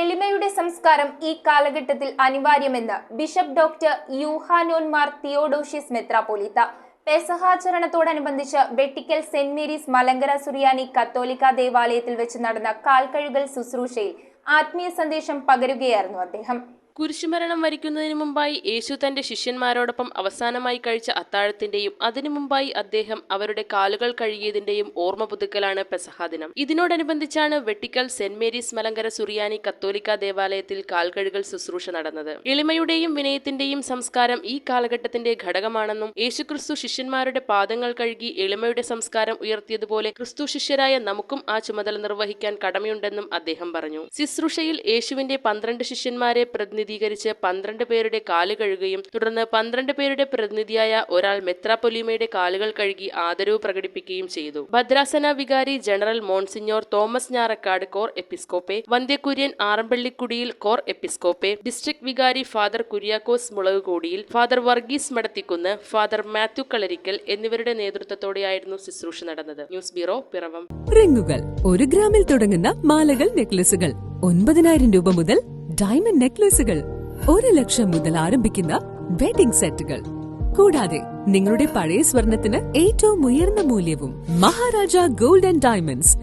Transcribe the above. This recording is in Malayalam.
എളിമയുടെ സംസ്കാരം ഈ കാലഘട്ടത്തിൽ അനിവാര്യമെന്ന് ബിഷപ്പ് ഡോക്ടർ യൂഹാനോൻ മാർ തിയോഡോഷ്യസ് മെത്രാപ്പോലീത്ത. പെസഹാചരണത്തോടനുബന്ധിച്ച് വെട്ടിക്കൽ സെന്റ് മേരീസ് മലങ്കര സുറിയാനി കത്തോലിക്ക ദേവാലയത്തിൽ വെച്ച് നടന്ന കാൽകഴുകൽ ശുശ്രൂഷയിൽ ആത്മീയ സന്ദേശം പകരുകയായിരുന്നു അദ്ദേഹം. കുരിശുമരണം വരിക്കുന്നതിന് മുമ്പായി യേശു തന്റെ ശിഷ്യന്മാരോടൊപ്പം അവസാനമായി കഴിച്ച അത്താഴത്തിന്റെയും അതിനു മുമ്പായി അദ്ദേഹം അവരുടെ കാലുകൾ കഴുകിയതിന്റെയും ഓർമ്മ പുതുക്കലാണ് പെസഹ ദിനം. ഇതിനോടനുബന്ധിച്ചാണ് വെട്ടിക്കൽ സെന്റ് മേരീസ് മലങ്കര സുറിയാനി കത്തോലിക്ക ദേവാലയത്തിൽ കാൽകഴുകൽ ശുശ്രൂഷ നടന്നത്. എളിമയുടെയും വിനയത്തിന്റെയും സംസ്കാരം ഈ കാലഘട്ടത്തിന്റെ ഘടകമാണെന്നും യേശുക്രിസ്തു ശിഷ്യന്മാരുടെ പാദങ്ങൾ കഴുകി എളിമയുടെ സംസ്കാരം ഉയർത്തിയതുപോലെ ക്രിസ്തു ശിഷ്യരായ നമുക്കും ആ ചുമതല നിർവഹിക്കാൻ കടമയുണ്ടെന്നും അദ്ദേഹം പറഞ്ഞു. ശുശ്രൂഷയിൽ യേശുവിന്റെ 12 ശിഷ്യന്മാരെ പ്രതിനിധീകരിച്ച് 12 പേരുടെ കാല് കഴുകുകയും തുടർന്ന് 12 പേരുടെ പ്രതിനിധിയായ ഒരാൾ മെത്രാപ്പൊലീമയുടെ കാലുകൾ കഴുകി ആദരവ് പ്രകടിപ്പിക്കുകയും ചെയ്തു. ഭദ്രാസന വികാരി ജനറൽ മോൺസിഞ്ഞോർ തോമസ് ഞാറക്കാട് കോർ എപ്പിസ്കോപ്പെ, വന്ധ്യകുര്യൻ ആറമ്പള്ളിക്കുടിയിൽ കോർ എപ്പിസ്കോപ്പെ, ഡിസ്ട്രിക്ട് വികാരി father Kuriakose Mulakukodiyil, father Varghese Madathikunnu, father Mathew Kalarickal എന്നിവരുടെ നേതൃത്വത്തോടെയായിരുന്നു ശുശ്രൂഷ നടന്നത്. News bureau, Piravom. റിങ്ങുകൾ 1 ഗ്രാമിൽ തുടങ്ങുന്ന മാലകൾ, നെക്ലസുകൾ 9,000 രൂപ മുതൽ ഡയമണ്ട് നെക്ലേസുകൾ 1 ലക്ഷം മുതൽ ആരംഭിക്കുന്ന വെഡിംഗ് സെറ്റുകൾ, കൂടാതെ നിങ്ങളുടെ പഴയ സ്വർണത്തിന് ഏറ്റവും ഉയർന്ന മൂല്യവും. Maharaja gold and diamonds,